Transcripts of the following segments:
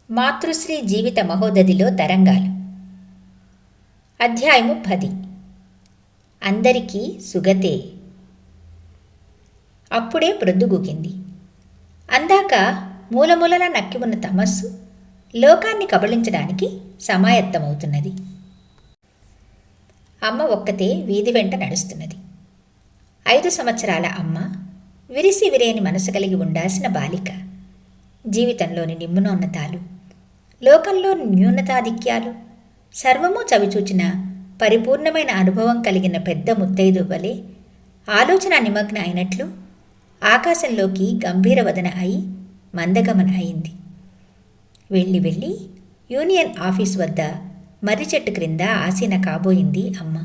మాతృశ్రీ జీవిత మహోదధిలో తరంగాలు. అధ్యాయము 10. అందరికీ సుగతే. అప్పుడే ప్రొద్దుగూకింది. అందాక మూలమూలలా నక్కి ఉన్న తమస్సు లోకాన్ని కబళించడానికి సమాయత్తమవుతున్నది. అమ్మ ఒక్కతే వీధి వెంట నడుస్తున్నది. 5 సంవత్సరాల అమ్మ విరిసి విరేని మనసు కలిగి ఉండాల్సిన బాలిక. జీవితంలోని నిమ్మునోన్నతాలు, లోకంలో న్యూనతాధిక్యాలు సర్వమూ చవిచూచిన పరిపూర్ణమైన అనుభవం కలిగిన పెద్ద ముత్తైదువ్వలే ఆలోచన నిమగ్న అయినట్లు ఆకాశంలోకి గంభీరవదన అయి మందగమన అయింది. వెళ్ళి వెళ్ళి యూనియన్ ఆఫీస్ వద్ద మర్రి చెట్టు క్రింద ఆసీన కాబోయింది అమ్మ.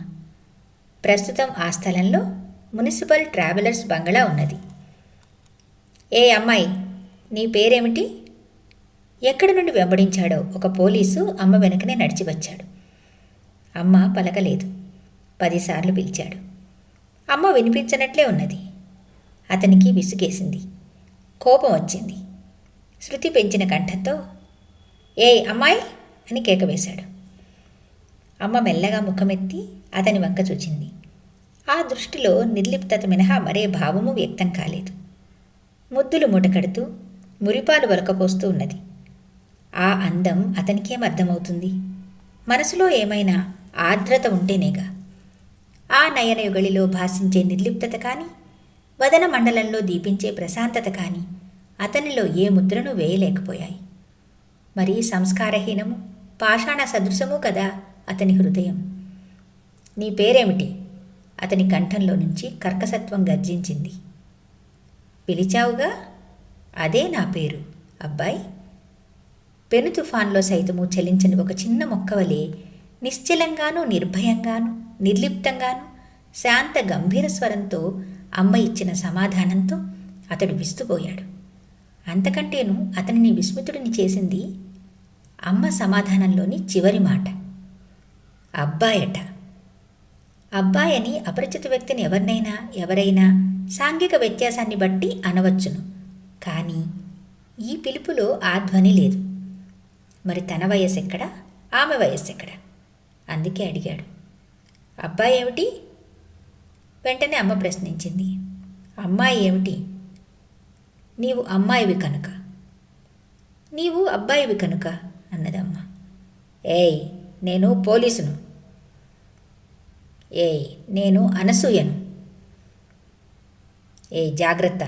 ప్రస్తుతం ఆ స్థలంలో మున్సిపల్ ట్రావెలర్స్ బంగళా ఉన్నది. ఏ అమ్మాయి, నీ పేరేమిటి? ఎక్కడి నుండి వెంబడించాడో ఒక పోలీసు అమ్మ వెనుకనే నడిచి వచ్చాడు. అమ్మ పలకలేదు. 10 సార్లు పిలిచాడు. అమ్మ వినిపించనట్లే ఉన్నది. అతనికి విసుగేసింది, కోపం వచ్చింది. శృతి పెంచిన కంఠంతో ఏయ్ అమ్మాయి అని కేక వేశాడు. అమ్మ మెల్లగా ముఖమెత్తి అతని వంక చూచింది. ఆ దృష్టిలో నిర్లిప్తత మినహా మరే భావము వ్యక్తం కాలేదు. ముద్దులు మూటకడుతూ మురిపాలు వలకపోస్తూ ఉన్నది. ఆ అందం అతనికేం అర్థమవుతుంది? మనసులో ఏమైనా ఆర్ద్రత ఉంటేనేగా. ఆ నయనయుగళిలో భాషించే నిర్లిప్తత కానీ, వదన మండలంలో దీపించే ప్రశాంతత కానీ అతనిలో ఏ ముద్రను వేయలేకపోయాయి. మరీ సంస్కారహీనము, పాషాణ సదృశము కదా అతని హృదయం. నీ పేరేమిటి? అతని కంఠంలో నుంచి కర్కసత్వం గర్జించింది. పిలిచావుగా, అదే నా పేరు అబ్బాయి. పెను తుఫాన్లో సైతము చలించని ఒక చిన్న మొక్కవలే నిశ్చలంగానూ నిర్భయంగానూ నిర్లిప్తంగానూ శాంత గంభీర స్వరంతో అమ్మ ఇచ్చిన సమాధానంతో అతడు విస్తుపోయాడు. అంతకంటేను అతనిని విస్మితుడిని చేసింది అమ్మ సమాధానంలోని చివరి మాట, అబ్బాయట. అబ్బాయని అపరిచిత వ్యక్తిని ఎవరైనా సాంఘిక వ్యత్యాసాన్ని బట్టి అనవచ్చును. కానీ ఈ పిలుపులో ఆ ధ్వని లేదు. మరి తన వయస్సెక్కడ, ఆమె వయస్సెక్కడ? అందుకే అడిగాడు, అబ్బాయి ఏమిటి? వెంటనే అమ్మ ప్రశ్నించింది, అమ్మాయి ఏమిటి? నీవు అమ్మాయివి కనుక. నీవు అబ్బాయివి కనుక అన్నదమ్మ. ఏయ్, నేను పోలీసును. ఏయ్, నేను అనసూయను. ఏ జాగ్రత్త,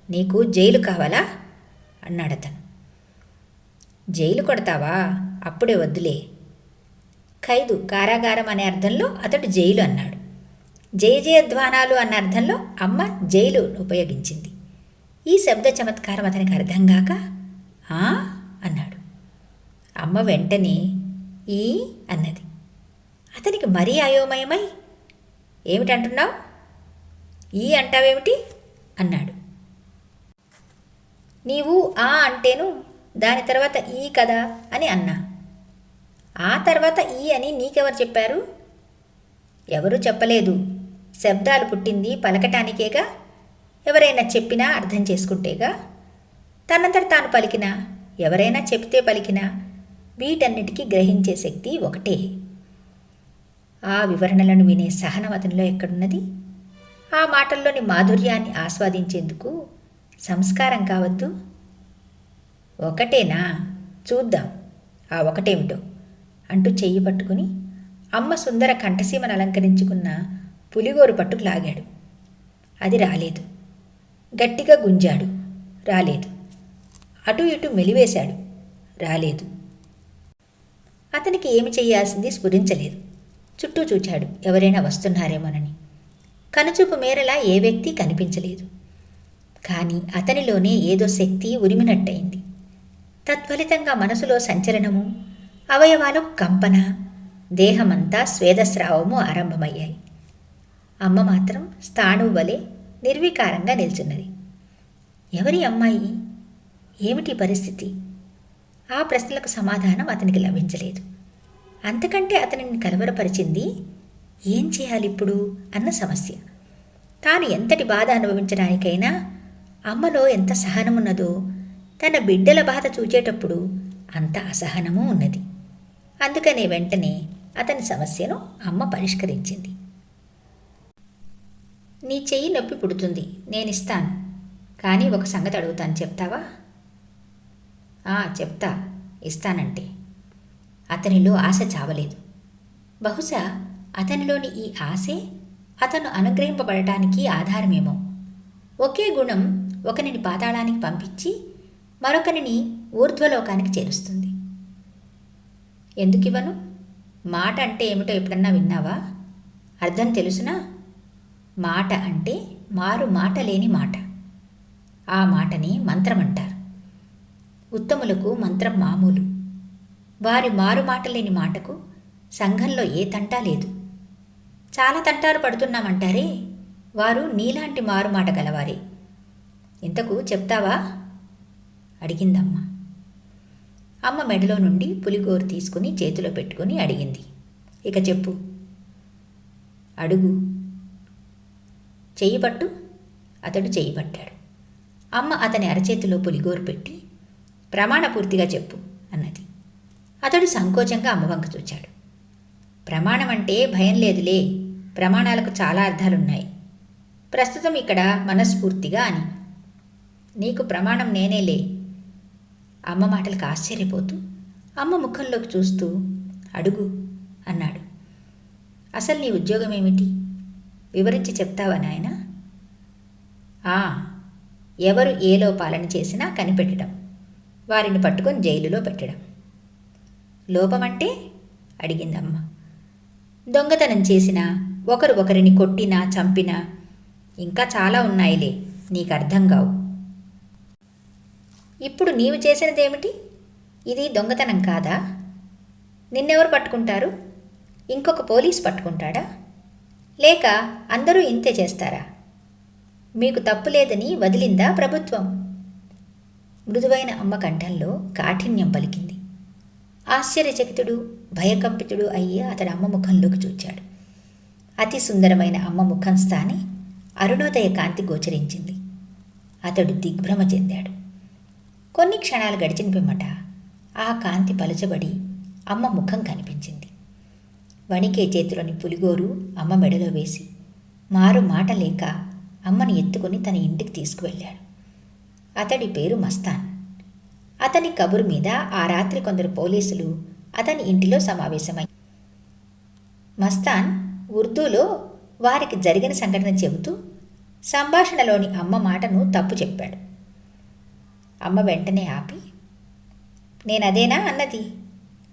నీకు జైలు కావాలా అన్నాడతను. జైలు కొడతావా? అప్పుడే వద్దులే. ఖైదు, కారాగారం అనే అర్థంలో అతడు జైలు అన్నాడు. జయ జయధ్వానాలు అన్న అర్థంలో అమ్మ జైలు ఉపయోగించింది. ఈ శబ్ద చమత్కారం అతనికి అర్థం కాక అన్నాడు. అమ్మ వెంటనే ఈ అన్నది. అతనికి మరీ అయోమయమై ఏమిటంటున్నావు? ఈ అంటావేమిటి అన్నాడు. నీవు ఆ అంటేను దాని తర్వాత ఈ కదా అని అన్నా. ఆ తర్వాత ఈ అని నీకెవరు చెప్పారు? ఎవరూ చెప్పలేదు. శబ్దాలు పుట్టింది పలకటానికేగా. ఎవరైనా చెప్పినా అర్థం చేసుకుంటేగా. తనంతట తాను పలికినా, ఎవరైనా చెప్తే పలికినా వీటన్నిటికీ గ్రహించే శక్తి ఒకటే. ఆ వివరణలను వినే సహనం అతనిలో ఎక్కడున్నది? ఆ మాటల్లోని మాధుర్యాన్ని ఆస్వాదించేందుకు సంస్కారం కావద్దు? ఒకటేనా? చూద్దాం ఆ ఒకటేమిటో అంటూ చెయ్యి పట్టుకుని అమ్మ సుందర కంఠసీమను అలంకరించుకున్న పులిగోరు పట్టుకు లాగాడు. అది రాలేదు. గట్టిగా గుంజాడు. రాలేదు. అటు ఇటు మెలివేశాడు. రాలేదు. అతనికి ఏమి చెయ్యాల్సింది స్ఫురించలేదు. చుట్టూ చూచాడు, ఎవరైనా వస్తున్నారేమోనని. కనుచూపు మేరలా ఏ వ్యక్తి కనిపించలేదు. కానీ అతనిలోనే ఏదో శక్తి ఉరిమినట్టయింది. తత్ఫలితంగా మనసులో సంచలనము, అవయవాలకు కంపన, దేహమంతా స్వేదస్రావము ఆరంభమయ్యాయి. అమ్మ మాత్రం స్థాణువు వలె నిర్వికారంగా నిల్చున్నది. ఎవరి అమ్మాయి? ఏమిటి పరిస్థితి? ఆ ప్రశ్నలకు సమాధానం అతనికి లభించలేదు. అంతకంటే అతనిని కలవరపరిచింది ఏం చేయాలిప్పుడు అన్న సమస్య. తాను ఎంతటి బాధ అనుభవించడానికైనా అమ్మలో ఎంత సహనమున్నదో తన బిడ్డల బాధ చూచేటప్పుడు అంత అసహనమూ ఉన్నది. అందుకనే వెంటనే అతని సమస్యను అమ్మ పరిష్కరించింది. నీ చెయ్యి నొప్పి పుడుతుంది, నేనిస్తాను. కానీ ఒక సంగతి అడుగుతాను, చెప్తావా? చెప్తా, ఇస్తానంటే. అతనిలో ఆశ చావలేదు. బహుశా అతనిలోని ఈ ఆశే అతను అనుగ్రహింపబడటానికి ఆధారమేమో. ఒకే గుణం ఒకనిని పాతాళానికి పంపించి మరొకరిని ఊర్ధ్వలోకానికి చేరుస్తుంది. ఎందుకివ్వను? మాట అంటే ఏమిటో ఎప్పుడన్నా విన్నావా? అర్థం తెలుసునా? మాట అంటే మారు మాట లేని మాట. ఆ మాటని మంత్రం అంటారు. ఉత్తములకు మంత్రం మామూలు. వారి మారుమాట లేని మాటకు సంఘంలో ఏ తంటా లేదు. చాలా తంటాలు పడుతున్నామంటారే, వారు నీలాంటి మారుమాట గలవారే. ఇంతకు చెప్తావా? అడిగిందమ్మ. అమ్మ మెడలో నుండి పులిగోరు తీసుకుని చేతిలో పెట్టుకుని అడిగింది. ఇక చెప్పు. అడుగు. చెయ్యి పట్టు. అతడు చెయ్యి పట్టాడు. అమ్మ అతని అరచేతిలో పులిగోరు పెట్టి ప్రమాణపూర్తిగా చెప్పు అన్నది. అతడు సంకోచంగా అమ్మ వంక చూచాడు. ప్రమాణం అంటే భయం లేదులే, ప్రమాణాలకు చాలా అర్థాలున్నాయి. ప్రస్తుతం ఇక్కడ మనస్ఫూర్తిగా అని. నీకు ప్రమాణం నేనేలే. అమ్మ మాటలకు ఆశ్చర్యపోతూ అమ్మ ముఖంలోకి చూస్తూ అడుగు అన్నాడు. అసలు నీ ఉద్యోగం ఏమిటి? వివరించి చెప్తావా నాయనా? ఎవరు ఏ లోపాలను చేసినా కనిపెట్టడం, వారిని పట్టుకొని జైలులో పెట్టడం. లోపమంటే? అడిగిందమ్మ. దొంగతనం చేసినా, ఒకరు ఒకరిని కొట్టినా చంపినా, ఇంకా చాలా ఉన్నాయిలే, నీకు అర్థం కావు. ఇప్పుడు నీవు చేసినదేమిటి? ఇది దొంగతనం కాదా? నిన్నెవరు పట్టుకుంటారు? ఇంకొక పోలీసు పట్టుకుంటాడా? లేక అందరూ ఇంతే చేస్తారా? మీకు తప్పు లేదని వదిలిందా ప్రభుత్వం? మృదువైన అమ్మ కంఠంలో కాఠిన్యం పలికింది. ఆశ్చర్యచకితుడు, భయకంపితుడు అయ్యి అతడు అమ్మ ముఖంలోకి చూచాడు. అతి సుందరమైన అమ్మ ముఖం స్థాని అరుణోదయ కాంతి గోచరించింది. అతడు దిగ్భ్రమ చెందాడు. కొన్ని క్షణాలు గడిచిన పిమ్మట ఆ కాంతి పలుచబడి అమ్మ ముఖం కనిపించింది. వణికే చేతిలోని పులిగోరు అమ్మ మెడలో వేసి మారు మాట లేక అమ్మని ఎత్తుకుని తన ఇంటికి తీసుకువెళ్ళాడు. అతడి పేరు మస్తాన్. అతని కబురు మీద ఆ రాత్రి కొందరు పోలీసులు అతని ఇంటిలో సమావేశమై మస్తాన్ ఉర్దూలో వారికి జరిగిన సంఘటన చెబుతూ సంభాషణలోని అమ్మ మాటను తప్పు చెప్పాడు. అమ్మ వెంటనే ఆపి, నేనదేనా అన్నది?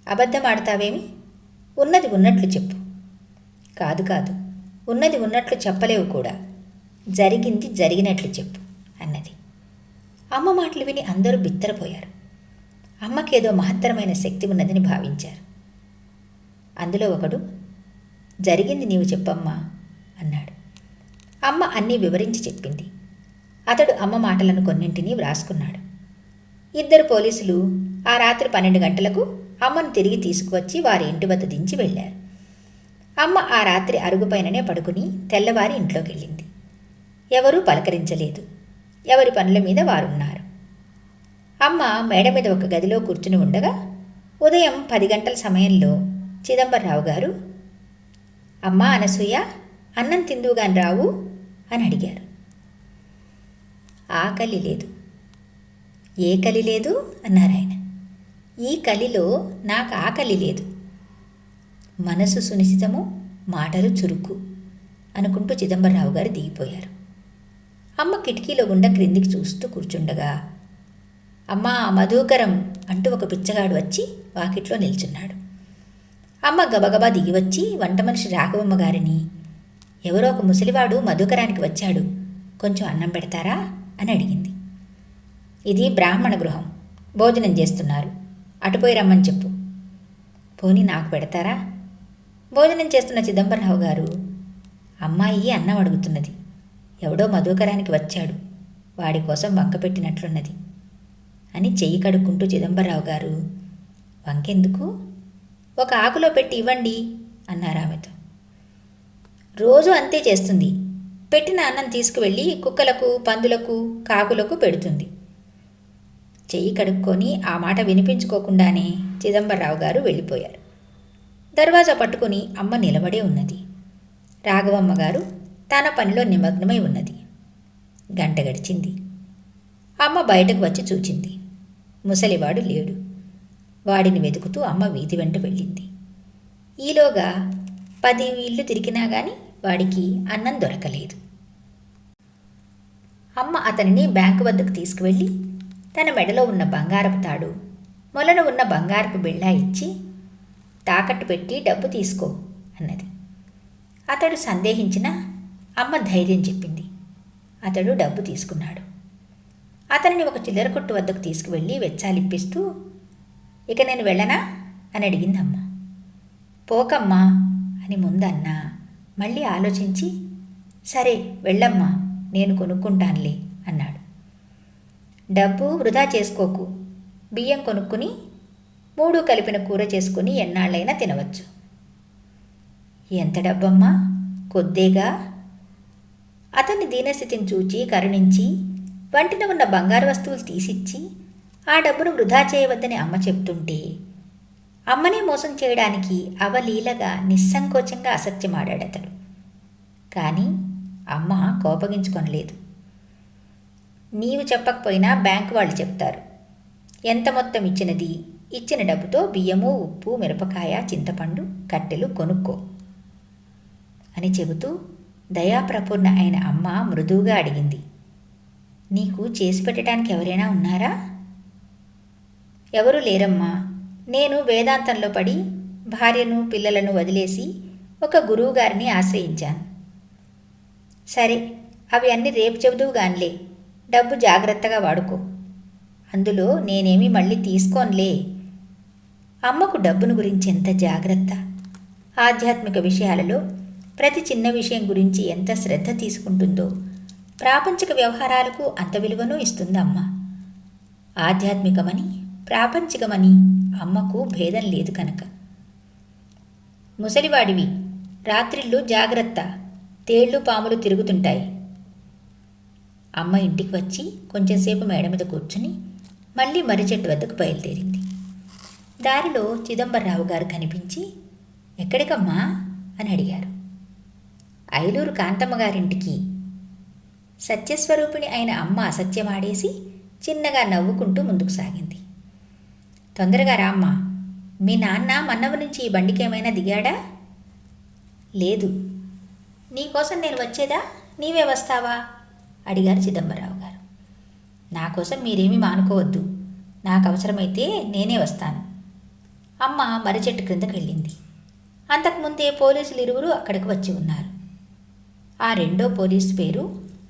అబద్ధం ఆడతావేమి? ఉన్నది ఉన్నట్లు చెప్పు. కాదు కాదు, ఉన్నది ఉన్నట్లు చెప్పలేవు కూడా, జరిగింది జరిగినట్లు చెప్పు అన్నది. అమ్మ మాటలు విని అందరూ బిత్తరపోయారు. అమ్మకేదో మహత్తరమైన శక్తి ఉన్నదని భావించారు. అందులో ఒకడు, జరిగింది నీవు చెప్పమ్మా అన్నాడు. అమ్మ అన్నీ వివరించి చెప్పింది. అతడు అమ్మ మాటలను కొన్నింటినీ వ్రాసుకున్నాడు. ఇద్దరు పోలీసులు ఆ రాత్రి 12 గంటలకు అమ్మను తిరిగి తీసుకువచ్చి వారి ఇంటి వద్ద దించి వెళ్ళారు. అమ్మ ఆ రాత్రి అరుగుపైననే పడుకుని తెల్లవారి ఇంట్లోకి వెళ్ళింది. ఎవరూ పలకరించలేదు. ఎవరి పనుల మీద వారున్నారు. అమ్మ మేడ మీద ఒక గదిలో కూర్చుని ఉండగా ఉదయం 10 గంటల సమయంలో చిదంబరరావు గారు, అమ్మా అనసూయ, అన్నం తిందువుగాని రావు అని అడిగారు. ఆకలి లేదు. ఏ కలి లేదు అన్నారాయన. ఈ కలిలో నాకు ఆకలి లేదు. మనసు సునిశితము, మాటలు చురుకు అనుకుంటూ చిదంబరరావు గారు దిగిపోయారు. అమ్మ కిటికీలో గుండా క్రిందికి చూస్తూ కూర్చుండగా, అమ్మా మధుకరం అంటూ ఒక పిచ్చగాడు వచ్చి వాకిట్లో నిల్చున్నాడు. అమ్మ గబగబా దిగివచ్చి వంట మనిషి రాఘవమ్మ గారిని, ఎవరో ఒక ముసలివాడు మధుకరానికి వచ్చాడు, కొంచెం అన్నం పెడతారా అని అడిగింది. ఇది బ్రాహ్మణ గృహం, భోజనం చేస్తున్నారు, అటుపోయి రమ్మని చెప్పు. పోనీ నాకు పెడతారా? భోజనం చేస్తున్న చిదంబరరావు గారు, అమ్మాయి అన్నం అడుగుతున్నది, ఎవడో మధుకరానికి వచ్చాడు, వాడి కోసం వంక పెట్టినట్లున్నది అని చెయ్యి కడుక్కుంటూ చిదంబరరావు గారు, వంకెందుకు, ఒక ఆకులో పెట్టి ఇవ్వండి అన్నారు ఆమెతో. రోజు అంతే చేస్తుంది, పెట్టిన అన్నం తీసుకువెళ్ళి కుక్కలకు, పందులకు, కాకులకు పెడుతుంది. చెయ్యి కడుక్కొని ఆ మాట వినిపించుకోకుండానే చిదంబరరావు గారు వెళ్ళిపోయారు. దర్వాజా పట్టుకుని అమ్మ నిలబడే ఉన్నది. రాఘవమ్మ గారు తన పనిలో నిమగ్నమై ఉన్నది. గంట గడిచింది. అమ్మ బయటకు వచ్చి చూచింది. ముసలివాడు లేడు. వాడిని వెతుకుతూ అమ్మ వీధి వెంట వెళ్ళింది. ఈలోగా 10 ఇళ్ళు తిరిగినా గాని వాడికి అన్నం దొరకలేదు. అమ్మ అతనిని బ్యాంకు వద్దకు తీసుకువెళ్ళి తన మెడలో ఉన్న బంగారపు తాడు, మొలన ఉన్న బంగారపు బిళ్ళ ఇచ్చి తాకట్టు పెట్టి డబ్బు తీసుకో అన్నది. అతడు సందేహించినా అమ్మ ధైర్యం చెప్పింది. అతడు డబ్బు తీసుకున్నాడు. అతనిని ఒక చిల్లర కొట్టు వద్దకు తీసుకువెళ్ళి వెచ్చాలిప్పిస్తూ, ఇక నేను వెళ్ళనా అని అడిగింది అమ్మ. పోకమ్మా అని ముందన్నా, మళ్ళీ ఆలోచించి సరే వెళ్ళమ్మా, నేను కొనుక్కుంటానులే అన్నాడు. డబ్బు వృధా చేసుకోకు, బియ్యం కొనుక్కుని 3 కలిపిన కూర చేసుకుని ఎన్నాళ్ళైనా తినవచ్చు. ఎంత డబ్బమ్మా? కొద్దేగా. అతన్ని దీనస్థితిని చూచి కరుణించి వంటిన ఉన్న బంగారు వస్తువులు తీసిచ్చి ఆ డబ్బును వృధా చేయవద్దని అమ్మ చెప్తుంటే అమ్మనే మోసం చేయడానికి అవలీలగా నిస్సంకోచంగా అసత్యమాడాడతడు. కానీ అమ్మ కోపగించుకొనలేదు. నీవు చెప్పకపోయినా బ్యాంకు వాళ్ళు చెప్తారు. ఎంత మొత్తం ఇచ్చినది, ఇచ్చిన డబ్బుతో బియ్యము, ఉప్పు, మిరపకాయ, చింతపండు, కట్టెలు కొనుక్కో అని చెబుతూ దయాప్రపూర్ణ అయిన అమ్మ మృదువుగా అడిగింది. నీకు చేసి పెట్టడానికి ఎవరైనా ఉన్నారా? ఎవరూ లేరమ్మా. నేను వేదాంతంలో పడి భార్యను పిల్లలను వదిలేసి ఒక గురువుగారిని ఆశ్రయించాను. సరే, అవి అన్నీ రేపు చెబుదువు గానిలే, డబ్బు జాగ్రత్తగా వాడుకో. అందులో నేనేమీ మళ్ళీ తీసుకోనులే. అమ్మకు డబ్బును గురించి ఎంత జాగ్రత్త! ఆధ్యాత్మిక విషయాలలో ప్రతి చిన్న విషయం గురించి ఎంత శ్రద్ధ తీసుకుంటుందో ప్రాపంచిక వ్యవహారాలకు అంత విలువను ఇస్తుంది అమ్మ. ఆధ్యాత్మికమని ప్రాపంచికమని అమ్మకు భేదం లేదు కనుక. ముసలివాడివి, రాత్రిళ్ళు జాగ్రత్త, తేళ్లు పాములు తిరుగుతుంటాయి. అమ్మ ఇంటికి వచ్చి కొంచెంసేపు మేడ మీద కూర్చుని మళ్ళీ మర్రి చెట్టు వద్దకు బయలుదేరింది. దారిలో చిదంబరరావు గారు కనిపించి ఎక్కడికమ్మా అని అడిగారు. ఐలూరు కాంతమ్మ గారింటికి. సత్యస్వరూపిణి అయిన అమ్మ అసత్యమాడేసి చిన్నగా నవ్వుకుంటూ ముందుకు సాగింది. తొందరగా రామ్మా, మీ నాన్న మన్నవ నుంచి ఈ బండికేమైనా దిగాడా? లేదు. నీకోసం నేను వచ్చేదా, నీవే వస్తావా అడిగారు చిదంబరరావు గారు. నా కోసం మీరేమీ మానుకోవద్దు, నాకు అవసరమైతే నేనే వస్తాను. అమ్మ మర్రి చెట్టు క్రిందకు వెళ్ళింది. అంతకుముందే పోలీసులు 2 అక్కడికి వచ్చి ఉన్నారు. ఆ రెండో పోలీసు పేరు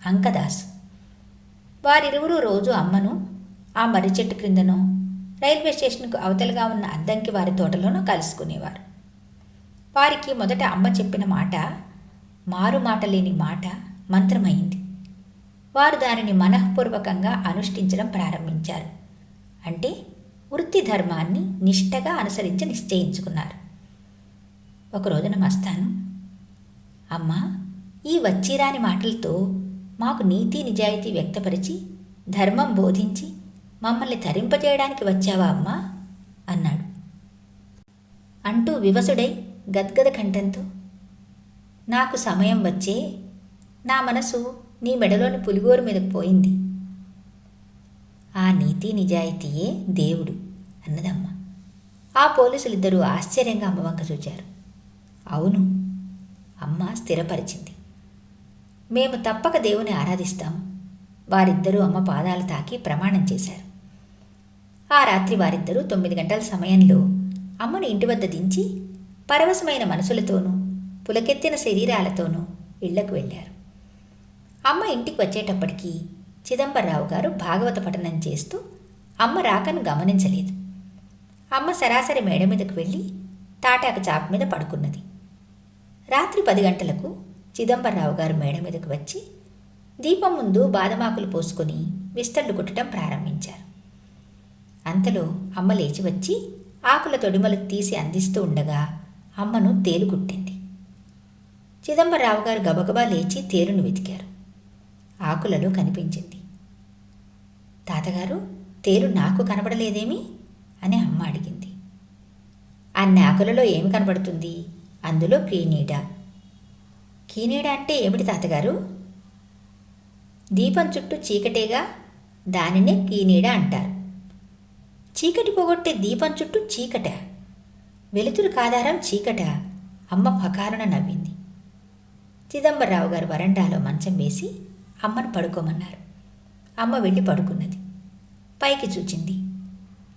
అంకదాసు. వారిరువురు రోజు అమ్మను ఆ మర్రి చెట్టు క్రిందనో రైల్వే స్టేషన్కు అవతలగా ఉన్న అద్దంకి వారి తోటలోనూ కలుసుకునేవారు. వారికి మొదట అమ్మ చెప్పిన మాట మారు మాట లేని మాట మంత్రమైంది. వారు దానిని మనఃపూర్వకంగా అనుష్ఠించడం ప్రారంభించారు. అంటే వృత్తి ధర్మాన్ని నిష్టగా అనుసరించి నిశ్చయించుకున్నారు. ఒక రోజున మస్తాను, అమ్మా, ఈ వచ్చిరాని మాటలతో మాకు నీతి నిజాయితీ వ్యక్తపరిచి ధర్మం బోధించి మమ్మల్ని తరింపజేయడానికి వచ్చావా అమ్మా అన్నాడు. అంటూ వివసుడై గద్గద కంఠంతో, నాకు సమయం వచ్చే నా మనసు నీ మెడలోని పులిగోరు మీదకు పోయింది. ఆ నీతి నిజాయితీయే దేవుడు అన్నదమ్మ. ఆ పోలీసులిద్దరూ ఆశ్చర్యంగా అమ్మ వంక చూచారు. అవును, అమ్మ స్థిరపరిచింది. మేము తప్పక దేవుని ఆరాధిస్తాం. వారిద్దరూ అమ్మ పాదాలు తాకి ప్రమాణం చేశారు. ఆ రాత్రి వారిద్దరూ 9 గంటల సమయంలో అమ్మను ఇంటి వద్ద దించి పరవశమైన మనసులతోనూ పులకెత్తిన శరీరాలతోనూ ఇళ్లకు వెళ్ళారు. అమ్మ ఇంటికి వచ్చేటప్పటికీ చిదంబరరావు గారు భాగవత పఠనం చేస్తూ అమ్మ రాకను గమనించలేదు. అమ్మ సరాసరి మేడ మీదకు వెళ్ళి తాటాకు చాప మీద పడుకున్నది. రాత్రి 10 గంటలకు చిదంబరరావు గారు మేడ మీదకు వచ్చి దీపం ముందు బాదమాకులు పోసుకొని విస్తళ్ళు కుట్టడం ప్రారంభించారు. అంతలో అమ్మ లేచి వచ్చి ఆకుల తొడిమలు తీసి అందిస్తూ ఉండగా అమ్మను తేలు కుట్టింది. చిదంబరరావు గారు గబగబా లేచి తేలును వెతికారు. ఆకులలో కనిపించింది. తాతగారు, తేలు నాకు కనబడలేదేమి అని అమ్మ అడిగింది. అన్ని ఆకులలో ఏమి కనబడుతుంది? అందులో కీనీడ. కీనీడ అంటే ఏమిటి తాతగారు? దీపం చుట్టూ చీకటేగా, దానినే కీనీడ అంటారు. చీకటి పోగొట్టే దీపం చుట్టూ చీకట, వెలుతురు కాదారం చీకట. అమ్మ పకారున నవ్వింది. చిదంబరరావు గారు వరండాలో మంచం వేసి అమ్మను పడుకోమన్నారు. అమ్మ వెళ్ళి పడుకున్నది. పైకి చూచింది.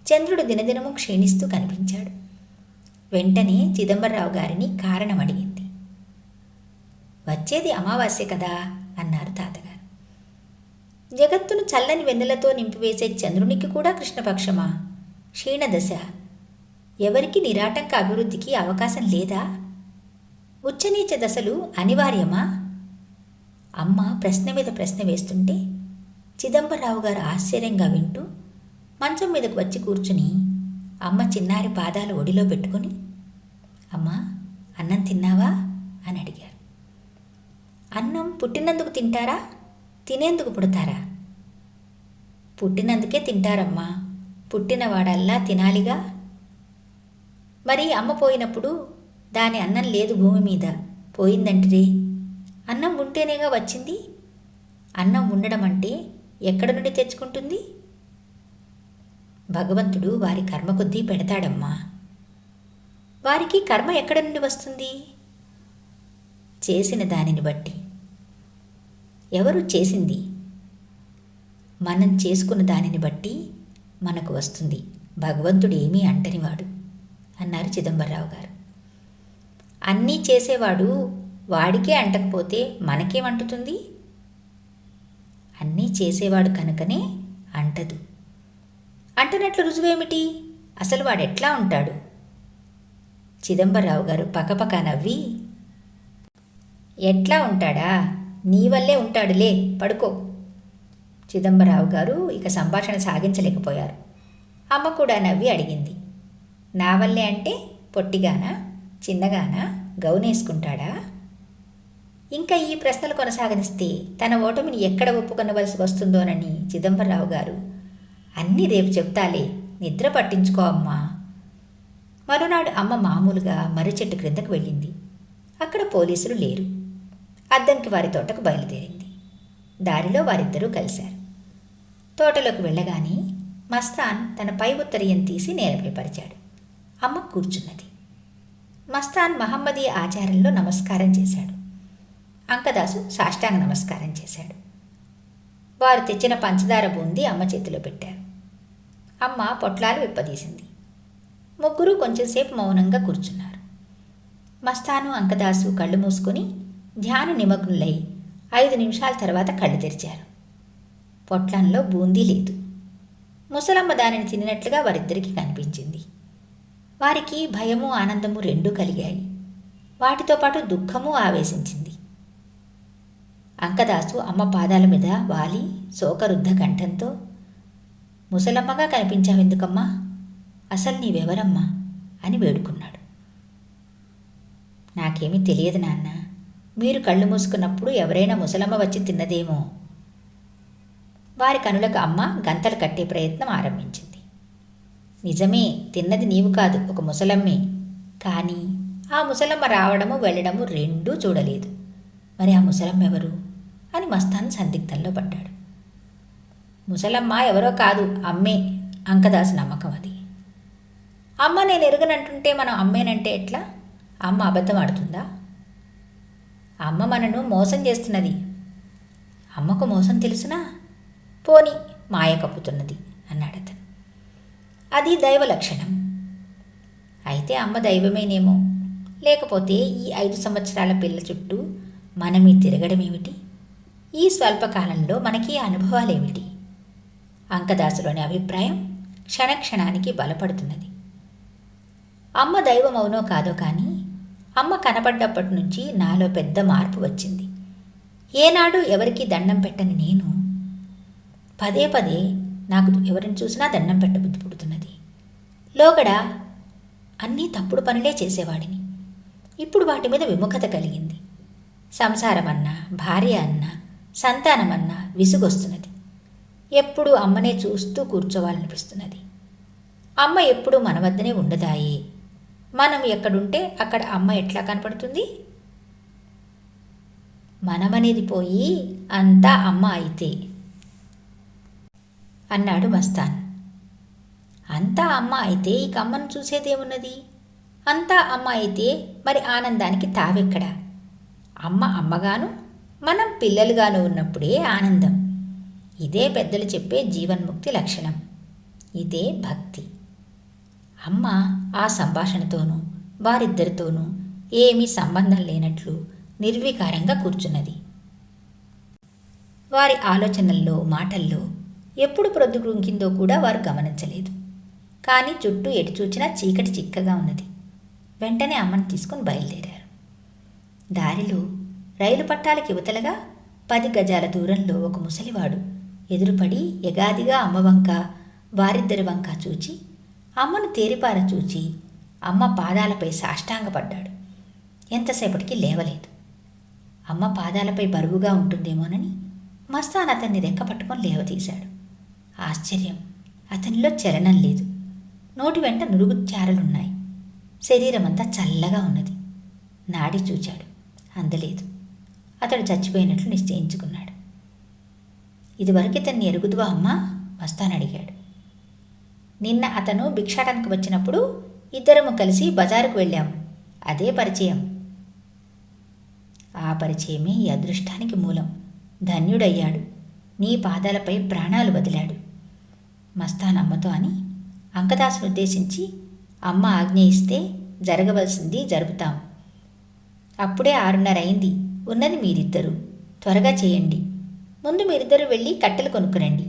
చంద్రుడు దినదినము క్షీణిస్తూ కనిపించాడు. వెంటనే చిదంబరరావు గారిని కారణం అడిగింది. వచ్చేది అమావాస్య కదా అన్నారు తాతగారు. జగత్తును చల్లని వెన్నెలతో నింపివేసే చంద్రునికి కూడా కృష్ణపక్షమా? క్షీణదశ. ఎవరికి నిరాటంక అభివృద్ధికి అవకాశం లేదా? ఉచ్చనీచ దశలు అనివార్యమా? అమ్మ ప్రశ్న మీద ప్రశ్న వేస్తుంటే చిదంబరరావు గారు ఆశ్చర్యంగా వింటూ మంచం మీదకు వచ్చి కూర్చుని అమ్మ చిన్నారి పాదాలు ఒడిలో పెట్టుకుని, అమ్మా అన్నం తిన్నావా అని అడిగారు. అన్నం పుట్టినందుకు తింటారా, తినేందుకు పుడతారా? పుట్టినందుకే తింటారమ్మా, పుట్టినవాడల్లా తినాలిగా. మరి అమ్మ పోయినప్పుడు దాని అన్నం లేదు భూమి మీద, పోయిందంటిరే. అన్నం ఉంటేనేగా వచ్చింది. అన్నం ఉండడం అంటే ఎక్కడ నుండి తెచ్చుకుంటుంది? భగవంతుడు వారి కర్మ కొద్దీ పెడతాడమ్మా. వారికి కర్మ ఎక్కడ నుండి వస్తుంది? చేసిన దానిని బట్టి. ఎవరు చేసింది? మనం చేసుకున్న దానిని బట్టి మనకు వస్తుంది. భగవంతుడు ఏమీ అంటనివాడు అన్నారు చిదంబరరావు గారు. అన్నీ చేసేవాడు వాడికే అంటకపోతే మనకేమంటుతుంది? అన్నీ చేసేవాడు కనుకనే అంటదు. అంటనట్లు రుజువేమిటి? అసలు వాడెట్లా ఉంటాడు? చిదంబరరావు గారు పకపక నవ్వి, ఎట్లా ఉంటాడా? నీ వల్లే ఉంటాడులే, పడుకో. చిదంబరరావు గారు ఇక సంభాషణ సాగించలేకపోయారు. అమ్మ కూడా నవ్వి అడిగింది, నా వల్లే అంటే పొట్టిగానా, చిన్నగానా, గౌనేసుకుంటాడా? ఇంకా ఈ ప్రశ్నలు కొనసాగనిస్తే తన ఓటమిని ఎక్కడ ఒప్పుకొనవలసి వస్తుందోనని చిదంబరరావు గారు, అన్నీ రేపు చెప్తాలే, నిద్ర పట్టించుకో అమ్మా. మరునాడు అమ్మ మామూలుగా మర్రి చెట్టు క్రిందకు వెళ్ళింది. అక్కడ పోలీసులు లేరు. అద్దంకి వారి తోటకు బయలుదేరింది. దారిలో వారిద్దరూ కలిశారు. తోటలోకి వెళ్ళగానే మస్తాన్ తన పై ఉత్తరీయం తీసి నేలపై పరిచాడు. అమ్మ కూర్చున్నది. మస్తాన్ మహమ్మదీ ఆచారంలో నమస్కారం చేశాడు. అంకదాసు సాష్టాంగ నమస్కారం చేశాడు. వారు తెచ్చిన పంచదార బూందీ అమ్మ చేతిలో పెట్టారు. అమ్మ పొట్లాలు విప్పదీసింది. ముగ్గురు కొంచెంసేపు మౌనంగా కూర్చున్నారు. మస్తాను అంకదాసు కళ్ళు మూసుకొని ధ్యాన నిమగ్నులై 5 నిమిషాల తర్వాత కళ్ళు తెరిచారు. పొట్లంలో బూందీ లేదు. ముసలమ్మ దానిని తినినట్లుగా వారిద్దరికీ కనిపించింది. వారికి భయము ఆనందము రెండూ కలిగాయి. వాటితో పాటు దుఃఖము ఆవేశించింది. అంకదాసు అమ్మ పాదాల మీద వాలి శోకరుద్ధ కంఠంతో, ముసలమ్మగా కనిపించావెందుకమ్మా? అసలు నీవెవరమ్మా అని వేడుకున్నాడు. నాకేమీ తెలియదు నాన్న. మీరు కళ్ళు మూసుకున్నప్పుడు ఎవరైనా ముసలమ్మ వచ్చి తిన్నదేమో. వారి కనులకు అమ్మ గంతలు కట్టే ప్రయత్నం ఆరంభించింది. నిజమే, తిన్నది నీవు కాదు, ఒక ముసలమ్మే. కానీ ఆ ముసలమ్మ రావడము వెళ్ళడము రెండూ చూడలేదు. మరి ఆ ముసలమ్మ ఎవరు అని మస్తాన్ సందిగ్ధంలో పడ్డాడు. ముసలమ్మ ఎవరో కాదు, అమ్మే. అంకదాసు నమ్మకం అది. అమ్మ నేను ఎరుగనంటుంటే మనం అమ్మేనంటే ఎట్లా? అమ్మ అబద్ధం ఆడుతుందా? అమ్మ మనను మోసం చేస్తున్నది. అమ్మకు మోసం తెలుసునా? పోని మాయ కప్పుతున్నది అన్నాడతను. అది దైవ లక్షణం. అయితే అమ్మ దైవమేనేమో. లేకపోతే ఈ 5 సంవత్సరాల పిల్ల చుట్టూ మనమీ తిరగడమేమిటి? ఈ స్వల్పకాలంలో మనకి అనుభవాలేమిటి? అంకదాసులోని అభిప్రాయం క్షణక్షణానికి బలపడుతున్నది. అమ్మ దైవం అవునో కాదో కానీ అమ్మ కనబడ్డప్పటి నుంచి నాలో పెద్ద మార్పు వచ్చింది. ఏనాడు ఎవరికి దండం పెట్టని నేను పదే పదే నాకు ఎవరిని చూసినా దండం పెట్టబుద్ధి పుడుతున్నది. లోగడ అన్నీ తప్పుడు పనులే చేసేవాడిని. ఇప్పుడు వాటి మీద విముఖత కలిగింది. సంసారమన్నా, భార్య అన్నా, సంతానమన్నా విసుగొస్తున్నది. ఎప్పుడూ అమ్మనే చూస్తూ కూర్చోవాలనిపిస్తున్నది. అమ్మ ఎప్పుడూ మన వద్దనే ఉండదాయే. మనం ఎక్కడుంటే అక్కడ అమ్మ ఎట్లా కనపడుతుంది? మనమనేది పోయి అంతా అమ్మ అయితే అన్నాడు మస్తాన్. అంతా అమ్మ అయితే ఇక అమ్మను చూసేదేమున్నది? అంతా అమ్మ అయితే మరి ఆనందానికి తావెక్కడా? అమ్మ అమ్మగాను, మనం పిల్లలుగాను ఉన్నప్పుడే ఆనందం. ఇదే పెద్దలు చెప్పే జీవన్ముక్తి లక్షణం. ఇదే భక్తి. అమ్మ ఆ సంభాషణతోనూ వారిద్దరితోనూ ఏమీ సంబంధం లేనట్లు నిర్వికారంగా కూర్చున్నది. వారి ఆలోచనల్లో, మాటల్లో ఎప్పుడు ప్రొద్దుగుంకిందో కూడా వారు గమనించలేదు. కానీ చుట్టూ ఎటు చూచినా చీకటి చిక్కగా ఉన్నది. వెంటనే అమ్మను తీసుకుని బయలుదేరారు. దారిలో రైలు పట్టాలకి ఇవతలగా 10 గజాల దూరంలో ఒక ముసలివాడు ఎదురుపడి ఎగాదిగా అమ్మ వంక, వారిద్దరి వంక చూచి, అమ్మను తేరిపార చూచి అమ్మ పాదాలపై సాష్టాంగపడ్డాడు. ఎంతసేపటికి లేవలేదు. అమ్మ పాదాలపై బరువుగా ఉంటుందేమోనని మస్తాన్ అతన్ని రెక్క పట్టుకొని లేవతీశాడు. ఆశ్చర్యం, అతనిలో చలనం లేదు. నోటి వెంట నురుగుచారలున్నాయి. శరీరమంతా చల్లగా ఉన్నది. నాడి చూచాడు, అందలేదు. అతడు చచ్చిపోయినట్లు నిశ్చయించుకున్నాడు. ఇదివరకు ఇతన్ని ఎరుగుదువా అమ్మా? మస్తాన్ అడిగాడు. నిన్న అతను భిక్షాటనకు వచ్చినప్పుడు ఇద్దరము కలిసి బజారుకు వెళ్ళాము. అదే పరిచయం. ఆ పరిచయమే ఈ అదృష్టానికి మూలం. ధన్యుడయ్యాడు. నీ పాదాలపై ప్రాణాలు వదిలాడు. మస్తాన్ అమ్మతో అని అంకదాసును ఉద్దేశించి, అమ్మ ఆజ్ఞ ఇస్తే జరగవలసింది జరుపుతాం. అప్పుడే 6:30 అయింది. ఉన్నది మీరిద్దరూ. త్వరగా చేయండి. ముందు మీరిద్దరూ వెళ్ళి కట్టెలు కొనుక్కురండి.